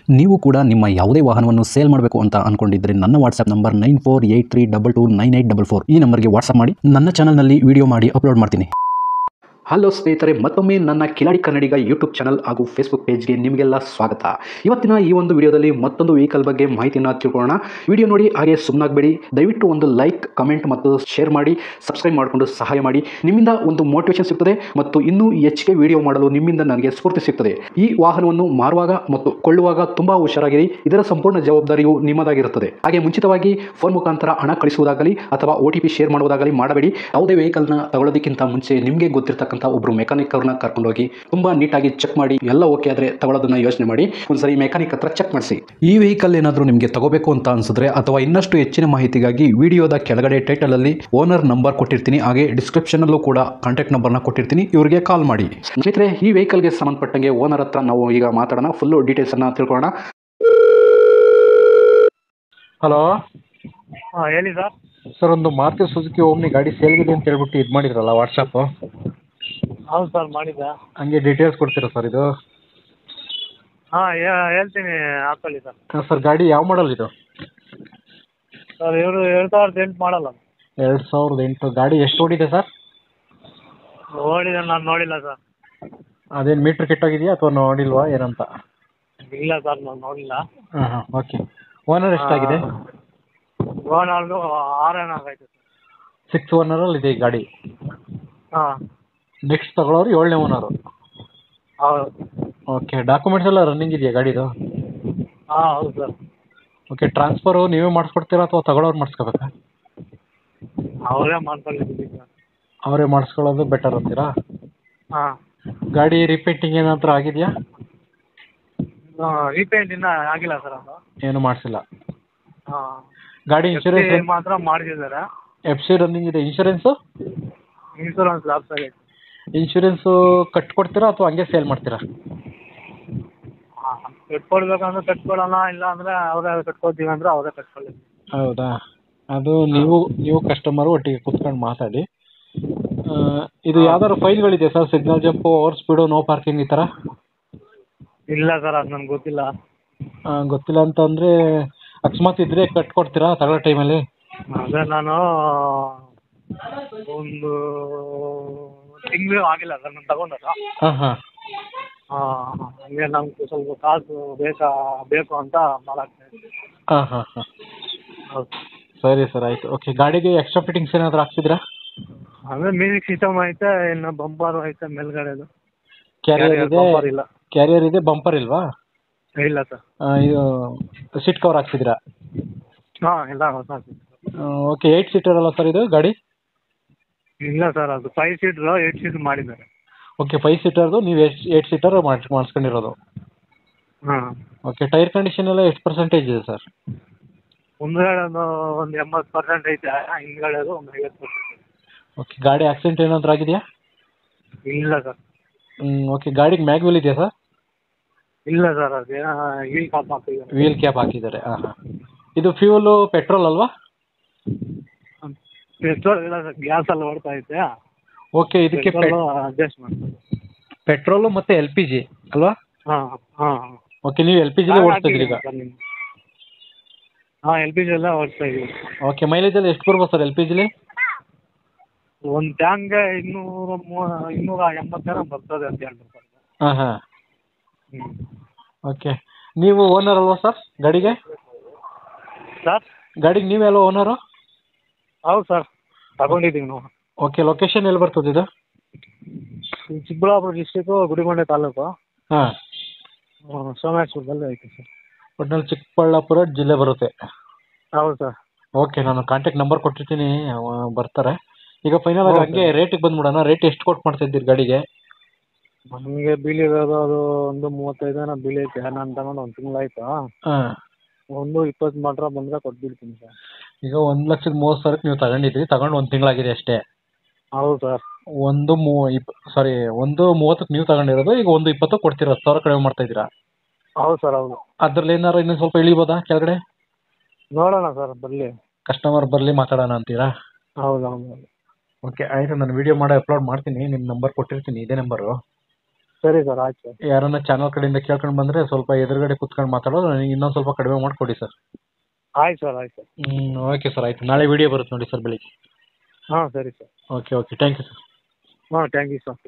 ನೀವು ಕೂಡ ನಿಮ್ಮ ಯಾವುದೇ ವಾಹನವನ್ನು ಸೇಲ್ ಮಾಡಬೇಕು ಅಂತ ಅನ್ಕೊಂಡಿದ್ರೆ ನನ್ನ ವಾಟ್ಸ್ಆಪ್ ನಂಬರ್ 9483229844 ಈ ನಂಬರ್ಗೆ ವಾಟ್ಸ್ಆಪ್ ಮಾಡಿ. ನನ್ನ ಚಾನಲ್ನಲ್ಲಿ ವಿಡಿಯೋ ಮಾಡಿ ಅಪ್ಲೋಡ್ ಮಾಡ್ತೀನಿ. ಹಲೋ ಸ್ನೇಹಿತರೆ, ಮತ್ತೊಮ್ಮೆ ನನ್ನ ಕಿಲಾಡಿ ಕನ್ನಡಿಗ ಯೂಟ್ಯೂಬ್ ಚಾನಲ್ ಹಾಗೂ ಫೇಸ್ಬುಕ್ ಪೇಜ್ಗೆ ನಿಮಗೆಲ್ಲ ಸ್ವಾಗತ. ಇವತ್ತಿನ ಈ ಒಂದು ವಿಡಿಯೋದಲ್ಲಿ ಮತ್ತೊಂದು ವೆಹಿಕಲ್ ಬಗ್ಗೆ ಮಾಹಿತಿಯನ್ನು ತಿಳ್ಕೊಳ್ಳೋಣ. ವಿಡಿಯೋ ನೋಡಿ ಹಾಗೆ ಸುಮ್ಮನಾಗಬೇಡಿ. ದಯವಿಟ್ಟು ಒಂದು ಲೈಕ್, ಕಮೆಂಟ್ ಮತ್ತು ಶೇರ್ ಮಾಡಿ, ಸಬ್ಸ್ಕ್ರೈಬ್ ಮಾಡಿಕೊಂಡು ಸಹಾಯ ಮಾಡಿ. ನಿಮ್ಮಿಂದ ಒಂದು ಮೋಟಿವೇಶನ್ ಸಿಗ್ತದೆ ಮತ್ತು ಇನ್ನೂ ಹೆಚ್ಚಿಗೆ ವಿಡಿಯೋ ಮಾಡಲು ನಿಮ್ಮಿಂದ ನನಗೆ ಸ್ಫೂರ್ತಿ ಸಿಗ್ತದೆ. ಈ ವಾಹನವನ್ನು ಮಾರುವಾಗ ಮತ್ತು ಕೊಳ್ಳುವಾಗ ತುಂಬಾ ಹುಷಾರಾಗಿರಿ. ಇದರ ಸಂಪೂರ್ಣ ಜವಾಬ್ದಾರಿಯು ನಿಮ್ಮದಾಗಿರುತ್ತದೆ. ಹಾಗೆ ಮುಂಚಿತವಾಗಿ ಫೋನ್ ಮುಖಾಂತರ ಹಣ ಕಳಿಸುವುದಾಗಲಿ ಅಥವಾ OTP ಶೇರ್ ಮಾಡುವುದಾಗಲಿ ಮಾಡಬೇಡಿ. ಯಾವುದೇ ವೆಹಿಕಲ್ನ ತಗೊಳ್ಳೋದಕ್ಕಿಂತ ಮುಂಚೆ ನಿಮಗೆ ಗೊತ್ತಿರತಕ್ಕಂಥ ಒಬ್ರು ಮೆಕ್ಯಾನಿಕ್ ಅವ್ರನ್ನ ಕರ್ಕೊಂಡೋಗಿ ತುಂಬಾ ನೀಟಾಗಿ ಚೆಕ್ ಮಾಡಿ, ಎಲ್ಲ ಓಕೆ ಆದ್ರೆ ತಗೊಳ್ಳೋದನ್ನ ಯೋಚನೆ ಮಾಡಿ. ಒಂದ್ಸರಿ ಮೆಕ್ಯಾನಿಕ್ ಹತ್ರ ಚೆಕ್ ಮಾಡಿಸಿ. ಈ ವೆಹಿಕಲ್ ಏನಾದರೂ ನಿಮಗೆ ತಗೋಬೇಕು ಅಂತ ಅನ್ಸಿದ್ರೆ ಅಥವಾ ಇನ್ನಷ್ಟು ಹೆಚ್ಚಿನ ಮಾಹಿತಿಗಾಗಿ ವಿಡಿಯೋದ ಕೆಳಗಡೆ ಟೈಟಲ್ ಅಲ್ಲಿ ಓನರ್ ನಂಬರ್ ಕೊಟ್ಟಿರ್ತೀನಿ, ಹಾಗೆ ಡಿಸ್ಕ್ರಿಪ್ಷನ್ ಅಲ್ಲೂ ಕೂಡ ಕಾಂಟ್ಯಾಕ್ಟ್ ನಂಬರ್ನ ಕೊಟ್ಟಿರ್ತೀನಿ, ಇವರಿಗೆ ಕಾಲ್ ಮಾಡಿ. ಸ್ನೇಹಿತರೆ, ಈ ವೆಹಿಕಲ್ಗೆ ಸಂಬಂಧಪಟ್ಟಂಗೆ ಓನರ್ ಹತ್ರ ನಾವು ಈಗ ಮಾತಾಡೋಣ. ಫುಲ್ ಡೀಟೇಲ್ಸ್ ಅನ್ನ ತಿಳ್ಕೊಳ್ಳೋಣ. ಹಲೋ ಹೇಳಿ ಸರ್. ಸರ್, ಒಂದು ಮಾರುತಿ ಸುಜುಕಿ ಓಮ್ನಿ ಗಾಡಿ ಸೇಲ್ಗಿದೆ ಅಂತ ಹೇಳ್ಬಿಟ್ಟು ಇದು ಮಾಡಿದ್ರಲ್ಲ ವಾಟ್ಸಪ್ಪು. ಹೌದು ಸರ್, ಮಾಡಿದ್ದೆ. ಹಂಗೆ ಡೀಟೇಲ್ಸ್ ಕೊಡ್ತೀರಾ ಸರ್ ಇದು? ಹಾಂ, ಹೇಳ್ತೀನಿ, ಹಾಕೊಳ್ಳಿ ಸರ್. ಸರ್, ಗಾಡಿ ಯಾವ ಮಾಡಲ್ ಇದು? ಸರ್, ಇವರು 2008 ಮಾಡಲ್ಲ. 2008 ಗಾಡಿ ಎಷ್ಟು ಓಡಿದೆ ಸರ್? ಓಡಿದೆ, ನಾನು ನೋಡಿಲ್ಲ ಸರ್. ಅದೇನು ಮೀಟ್ರ್ ಕೆಟ್ಟೋಗಿದೆಯಾ ಅಥವಾ ನೋಡಿಲ್ವಾ ಏನಂತ? ಇಲ್ಲ ಸರ್, ನಾನು ನೋಡಿಲ್ಲ. ಹಾಂ, ಓಕೆ. ಓನರ್ ಎಷ್ಟಾಗಿದೆ? ಓನರ್ದು 6 ಏನೋ ಆಗೈತೆ ಸರ್. 6 ಓನರಲ್ಲಿ ಇದೆ ಈ ಗಾಡಿ. ಹಾಂ, ನೆಕ್ಸ್ಟ್ ತಗೊಳ್ಳೋರು 7ನೇ ಓನರು. ಹೌದು. ಓಕೆ. ಡಾಕ್ಯುಮೆಂಟ್ಸ್ ಎಲ್ಲ ರನ್ನಿಂಗ್ ಇದೆಯಾ ಗಾಡಿದು? ಹಾಂ, ಹೌದು ಸರ್. ಓಕೆ. ಟ್ರಾನ್ಸ್ಫರು ನೀವೇ ಮಾಡಿಸ್ಕೊಡ್ತೀರಾ ಅಥವಾ ತಗೊಳ್ಳೋರು ಮಾಡಿಸ್ಕೋಬೇಕಾ? ಅವರೇ ಮಾಡ್ಕೊಂಡಿದ್ದೀವಿ ಸರ್. ಅವರೇ ಮಾಡಿಸ್ಕೊಳ್ಳೋದು ಬೆಟರ್ ಅಂತೀರಾ? ಹಾಂ. ಗಾಡಿ ರಿಪೇಂಟಿಂಗ್ ಏನಾದರೂ ಆಗಿದೆಯಾ? ರೀಪೇಂಟ್ ಇನ್ನೂ ಆಗಿಲ್ಲ ಸರ್ ಅದು. ಏನು ಮಾಡಿಸಿಲ್ಲ. ಹಾಂ. ಗಾಡಿ ಇನ್ಶೂರೆನ್ಸ್ ಮಾತ್ರ ಮಾಡಿಸಿದ್ದಾರೆ. FC ರನ್ನಿಂಗ್ ಇದೆ. ಇನ್ಶೂರೆನ್ಸ್ ಲಾಸ್ ಆಗೈತೆ. ಇನ್ಶೂರೆನ್ಸು ಕಟ್ಕೊಡ್ತೀರಾ ಅಥವಾ ಹಂಗೆ ಸೇಲ್ ಮಾಡ್ತೀರಾ? ಹಾಂ, ಕಟ್ಕೊಡ್ಬೇಕಂದ್ರೆ ಕಟ್ಕೊಡೋಣ, ಇಲ್ಲ ಅಂದರೆ ಅವರೇ ಕಟ್ಕೊಡ್ತೀವಿ ಅಂದರೆ ಅವರೇ ಕಟ್ಕೊಳ್ಳಿ. ಹೌದಾ? ಅದು ನೀವು ಕಸ್ಟಮರು ಒಟ್ಟಿಗೆ ಕೂತ್ಕೊಂಡು ಮಾತಾಡಿ. ಇದು ಯಾವ್ದಾದ್ರು ಫೈಲ್ಗಳಿದೆ sir? Signal jump, over speed, no parking ಈ ಥರ? ಇಲ್ಲ ಸರ್, ಅದು ನನಗೆ ಗೊತ್ತಿಲ್ಲ. ಗೊತ್ತಿಲ್ಲ ಅಂತಂದರೆ ಅಕಸ್ಮಾತ್ ಇದ್ದರೆ ಕಟ್ಕೊಡ್ತೀರಾ ತಗೊಳ್ಳೋ ಟೈಮಲ್ಲಿ? ಅದೇ ನಾನು ಒಂದು ತಿಂಗಳು ಆಗಿಲ್ಲ ಸರ್ ನಾನು ತಗೊಂಡಾಗ. ಹಾಂ ಹಾಂ. ಹಂಗೆ ನಮ್ಗೆ ಸ್ವಲ್ಪ ಕಾಸು ಬೇಕು ಅಂತ ಮಾಡಾಕ್ತಾ ಇದ್ದೆ. ಹಾಂ ಹಾಂ ಹಾಂ. ಹೌದು. ಸರಿ ಸರ್, ಆಯಿತು. ಓಕೆ. ಗಾಡಿಗೆ ಎಕ್ಸ್ಟ್ರಾ ಫಿಟ್ಟಿಂಗ್ಸ್ ಏನಾದರೂ ಹಾಕ್ಸಿದ್ರಾ? ಅಂದರೆ ಮ್ಯೂಸಿಕ್ ಸಿಸ್ಟಮ್ ಐತೆ, ಇನ್ನು ಬಂಪರು ಐತೆ ಮೇಲ್ಗಡೆದು. ಕ್ಯಾರಿಯರ್ ಇದೆ? ಬಂಪರ್ ಇಲ್ಲ. ಕ್ಯಾರಿಯರ್ ಇದೆ, ಬಂಪರ್ ಇಲ್ವಾ? ಇಲ್ಲ ಸರ್. ಇದು ಸೀಟ್ ಕವರ್ ಹಾಕ್ಸಿದ್ರಾ? ಹಾಂ, ಎಲ್ಲ ಹೊಸ. ಓಕೆ. 8 ಸೀಟರ್ ಅಲ್ಲ ಸರ್ ಇದು ಗಾಡಿ? ಇಲ್ಲ ಸರ್, ಅದು 5 ಸೀಟ್ರು 8 ಸೀಟ್ ಮಾಡಿದ್ದಾರೆ. ಓಕೆ. 5 ಸೀಟರ್ದು ನೀವು 8 ಸೀಟರ್ ಮಾಡಿಸ್ಕೊಂಡಿರೋದು? ಹಾಂ. ಓಕೆ. ಟೈರ್ ಕಂಡೀಷನ್ ಎಲ್ಲ ಎಷ್ಟು ಪರ್ಸೆಂಟೇಜ್ ಇದೆ ಸರ್? ಮುಂದ್ಗಡೆ ಒಂದು 80% ಐತೆ, ಹಿಂದ್ಗಡೆದು ಒಂದು 50%. ಓಕೆ. ಗಾಡಿ ಆಕ್ಸಿಡೆಂಟ್ ಏನಾದರೂ ಆಗಿದೆಯಾ? ಇಲ್ಲ ಸರ್. ಓಕೆ. ಗಾಡಿಗೆ ಮ್ಯಾಗ್ವಿಲ್ ಇದೆಯಾ ಸರ್? ಇಲ್ಲ ಸರ್, ಅದೇನೋ ವೀಲ್ ಕಾಪ್ ಹಾಕಿದ್ದಾರೆ. ವೀಲ್ ಕ್ಯಾಪ್ ಹಾಕಿದ್ದಾರೆ. ಹಾಂ ಹಾಂ. ಇದು ಫ್ಯೂಲು ಪೆಟ್ರೋಲ್ ಅಲ್ವಾ? ಪೆಟ್ರೋಲ್ ಇಲ್ಲ ಸರ್, ಗ್ಯಾಸಲ್ಲಿ ಓಡ್ತಾ ಐತೆ. ಓಕೆ. ಇದಕ್ಕೆ ಅಡ್ಜಸ್ಟ್ ಮಾಡ್ತಾರೆ. ಪೆಟ್ರೋಲು ಮತ್ತು LPG ಅಲ್ವಾ? ಹಾಂ ಹಾಂ ಹಾಂ. ಓಕೆ. ನೀವು LPG ಓಡಿಸ್ತಾ ಇದ್ದೀರಿ ಈಗ? ಹಾಂ, LPG ಎಲ್ಲ ಓಡಿಸ್ತಾ ಇದ್ದೀವಿ. ಓಕೆ. ಮೈಲೇಜ್ ಎಲ್ಲ ಎಷ್ಟು ಬರ್ಬೋದು ಸರ್ LPGಲಿ? ಒಂದು ಟ್ಯಾಂಕ್ಗೆ 280 ಏನೋ ಬರ್ತದೆ ಅಂತ ಹೇಳ್ತಾರೆ. ಹಾಂ ಹಾಂ. ಹ್ಞೂ. ಓಕೆ. ನೀವು ಓನರ್ ಅಲ್ವಾ ಸರ್ ಗಾಡಿಗೆ? ಸರ್, ಗಾಡಿಗೆ ನೀವೇ ಅಲ್ವಾ ಓನರು? ಹೌದು ಸರ್, ತಗೊಂಡಿದ್ದೀವಿ ನಾವು. ಓಕೆ. ಲೊಕೇಶನ್ ಎಲ್ಲಿ ಬರ್ತದೆ ಇದು? ಚಿಕ್ಕಬಳ್ಳಾಪುರ ಡಿಸ್ಟಿಕ್ಕು, ಗುಡಿಬಂಡೆ ತಾಲೂಕು. ಹಾಂ. ಸೋಮೇಶ್ವರದಲ್ಲಿ ಐತೆ ಸರ್. ಒಟ್ಟಿನಲ್ಲಿ ಚಿಕ್ಕಬಳ್ಳಾಪುರ ಜಿಲ್ಲೆ ಬರುತ್ತೆ. ಹೌದು ಸರ್. ಓಕೆ. ನಾನು ಕಾಂಟ್ಯಾಕ್ಟ್ ನಂಬರ್ ಕೊಟ್ಟಿರ್ತೀನಿ, ಬರ್ತಾರೆ. ಈಗ ಫೈನಲ್ ಆಗಿ ಹಂಗೆ ರೇಟಿಗೆ ಬಂದ್ಬಿಡೋಣ. ರೇಟ್ ಎಷ್ಟು ಕೊಟ್ಟು ಮಾಡ್ತಾ ಇದ್ದೀರಿ ಗಾಡಿಗೆ? ನಮಗೆ ಬೀಳಿರೋದು ಅದು 135 ಏನೋ ಬೀಳೈತೆ. ನಾನು ತಗೊಂಡು 1 ತಿಂಗಳಾಯ್ತು. ಹಾಂ. 120 ಮಾತ್ರ ಬಂದರೆ ಕೊಟ್ಬಿಡ್ತೀನಿ ಸರ್. ಈಗ 1,30,000 ನೀವು ತಗೊಂಡಿದ್ರಿ, ತಗೊಂಡು 1 ತಿಂಗಳಾಗಿದೆ ಅಷ್ಟೇ? ಹೌದು ಸರ್. 1,30,000 ನೀವು ತಗೊಂಡಿರೋದು, ಈಗ 1,20,000 ಕೊಡ್ತೀರಾ, 10,000 ಕಡಿಮೆ ಮಾಡ್ತಾ ಇದ್ದೀರಾ? ಹೌದು ಸರ್, ಹೌದು. ಅದ್ರಲ್ಲಿ ಏನಾರು ಇನ್ನೊಂದು ಸ್ವಲ್ಪ ಇಳಿಬೋದಾ ಕೆಳಗಡೆ? ನೋಡೋಣ ಸರ್, ಬರಲಿ. ಕಸ್ಟಮರ್ ಬರಲಿ, ಮಾತಾಡೋಣ ಅಂತೀರಾ? ಹೌದು ಹೌದು. ಓಕೆ. ಆಯಿತು. ನಾನು ವಿಡಿಯೋ ಮಾಡಿ ಅಪ್ಲೋಡ್ ಮಾಡ್ತೀನಿ. ನಿಮ್ಮ ನಂಬರ್ ಕೊಟ್ಟಿರ್ತೀನಿ, ಇದೇ ನಂಬರು. ಸರಿ ಸರ್ ಆಯ್ತು ಸರ್. ಯಾರನ್ನ ಚಾನಲ್ ಕಡೆಯಿಂದ ಕೇಳ್ಕೊಂಡು ಬಂದರೆ ಸ್ವಲ್ಪ ಎದುರುಗಡೆ ಕುತ್ಕೊಂಡು ಮಾತಾಡೋದು, ನನಗೆ ಇನ್ನೊಂದು ಸ್ವಲ್ಪ ಕಡಿಮೆ ಮಾಡಿಕೊಡಿ ಸರ್. ಆಯ್ತು ಸರ್ ಆಯ್ತು ಸರ್. ಓಕೆ ಸರ್, ಆಯಿತು. ನಾಳೆ ವಿಡಿಯೋ ಬರುತ್ತೆ ನೋಡಿ ಸರ್ ಬೆಳಿಗ್ಗೆ. ಹಾಂ ಸರಿ sir. Okay thank you sir. ಹಾಂ ಥ್ಯಾಂಕ್ ಯು ಸರ್.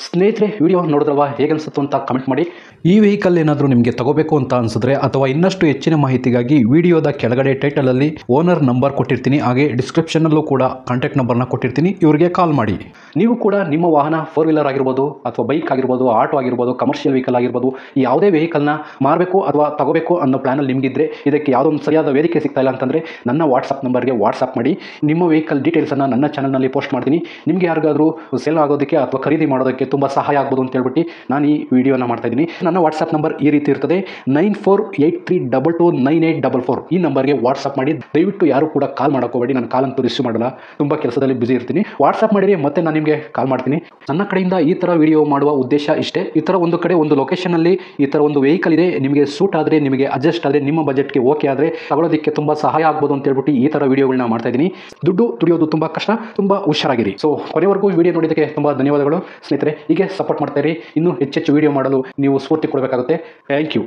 ಸ್ನೇಹಿತರೆ, ವಿಡಿಯೋ ನೋಡಿದ್ರಲ್ವಾ, ಹೇಗೆ ಅನಿಸುತ್ತು ಅಂತ ಕಮೆಂಟ್ ಮಾಡಿ. ಈ ವೆಹಿಕಲ್ ಏನಾದರೂ ನಿಮಗೆ ತಗೋಬೇಕು ಅಂತ ಅನಿಸಿದ್ರೆ ಅಥವಾ ಇನ್ನಷ್ಟು ಹೆಚ್ಚಿನ ಮಾಹಿತಿಗಾಗಿ ವಿಡಿಯೋದ ಕೆಳಗಡೆ ಟೈಟಲಲ್ಲಿ ಓನರ್ ನಂಬರ್ ಕೊಟ್ಟಿರ್ತೀನಿ, ಹಾಗೆ ಡಿಸ್ಕ್ರಿಪ್ಷನಲ್ಲೂ ಕೂಡ ಕಾಂಟ್ಯಾಕ್ಟ್ ನಂಬರ್ನ ಕೊಟ್ಟಿರ್ತೀನಿ, ಇವರಿಗೆ ಕಾಲ್ ಮಾಡಿ. ನೀವು ಕೂಡ ನಿಮ್ಮ ವಾಹನ 4 ವೀಲರ್ ಆಗಿರ್ಬೋದು ಅಥವಾ ಬೈಕ್ ಆಗಿರ್ಬೋದು, ಆಟೋ ಆಗಿರ್ಬೋದು, ಕಮರ್ಷಿಯಲ್ ವೆಹಿಕಲ್ ಆಗಿರ್ಬೋದು, ಯಾವುದೇ ವೆಹಿಕಲ್ನ ಮಾರಬೇಕು ಅಥವಾ ತಗೋಬೇಕು ಅನ್ನೋ ಪ್ಲಾನಲ್ಲಿ ನಿಮಗಿದ್ರೆ, ಇದಕ್ಕೆ ಯಾವುದೊಂದು ಸರಿಯಾದ ವೇದಿಕೆ ಸಿಗ್ತಾ ಇಲ್ಲ ಅಂತಂದರೆ ನನ್ನ ವಾಟ್ಸಪ್ ನಂಬರ್ಗೆ ವಾಟ್ಸಪ್ ಮಾಡಿ. ನಿಮ್ಮ ವೆಹಿಕಲ್ ಡೀಟೇಲ್ಸನ್ನು ನನ್ನ ಚಾನಲ್ನಲ್ಲಿ ಪೋಸ್ಟ್ ಮಾಡ್ತೀನಿ. ನಿಮಗೆ ಯಾರಿಗಾದರೂ ಸೇಲ್ ಆಗೋದಕ್ಕೆ ಅಥವಾ ಖರೀದಿ ಮಾಡೋದಕ್ಕೆ ತುಂಬ ಸಹಾಯ ಆಗ್ಬೋದು ಅಂತ ಹೇಳ್ಬಿಟ್ಟು ನಾನು ಈ ವಿಡಿಯೋನ ಮಾಡ್ತಾ ಇದ್ದೀನಿ. ನನ್ನ ವಾಟ್ಸಪ್ ನಂಬರ್ ಈ ರೀತಿ ಇರ್ತದೆ, 9483229844. ಈ ನಂಬರ್ಗೆ ವಾಟ್ಸಪ್ ಮಾಡಿ. ದಯವಿಟ್ಟು ಯಾರು ಕೂಡ ಕಾಲ್ ಮಾಡೋಕೋಬೇಡಿ, ನಾನು ಕಾಲ್ ಅಂತೂ ರಿಸೀವ್ ಮಾಡಲ್ಲ, ತುಂಬ ಕೆಲಸದಲ್ಲಿ ಬಿಸಿ ಇರ್ತೀನಿ. ವಾಟ್ಸಪ್ ಮಾಡಿರಿ, ಮತ್ತೆ ನಾನು ನಿಮಗೆ ಕಾಲ್ ಮಾಡ್ತೀನಿ. ನನ್ನ ಕಡೆಯಿಂದ ಈ ಥರ ವಿಡಿಯೋ ಮಾಡುವ ಉದ್ದೇಶ ಇಷ್ಟೇ. ಈ ಥರ ಒಂದು ಕಡೆ ಒಂದು ಲೊಕೇಶನಲ್ಲಿ ಈ ಥರ ಒಂದು ವೆಹಿಕಲ್ ಇದೆ, ನಿಮಗೆ ಸೂಟ್ ಆದರೆ, ನಿಮಗೆ ಅಡ್ಜಸ್ಟ್ ಆದರೆ, ನಿಮ್ಮ ಬಜೆಟ್ಗೆ ಓಕೆ ಆದರೆ ತಗೊಳ್ಳೋದಕ್ಕೆ ತುಂಬ ಸಹಾಯ ಆಗ್ಬೋದು ಅಂತ ಹೇಳ್ಬಿಟ್ಟು ಈ ಥರ ವಿಡಿಯೋಗಳನ್ನ ಮಾಡ್ತಾ ಇದ್ದೀನಿ. ದುಡ್ಡು ದುಡಿಯೋದು ತುಂಬ ಕಷ್ಟ, ತುಂಬ ಹುಷಾರಾಗಿರಿ. ಸೊ ಕೊನೆವರೆಗೂ ವಿಡಿಯೋ ನೋಡಿದ್ದಕ್ಕೆ ತುಂಬ ಧನ್ಯವಾದಗಳು ಸ್ನೇಹಿತರೆ. ಹೀಗೆ ಸಪೋರ್ಟ್ ಮಾಡ್ತಾ ಇರಿ. ಇನ್ನೂ ಹೆಚ್ಚೆಚ್ಚು ವಿಡಿಯೋ ಮಾಡಲು ನೀವು ಸ್ಫೂರ್ತಿ ಕೊಡಬೇಕಾಗುತ್ತೆ. Thank you.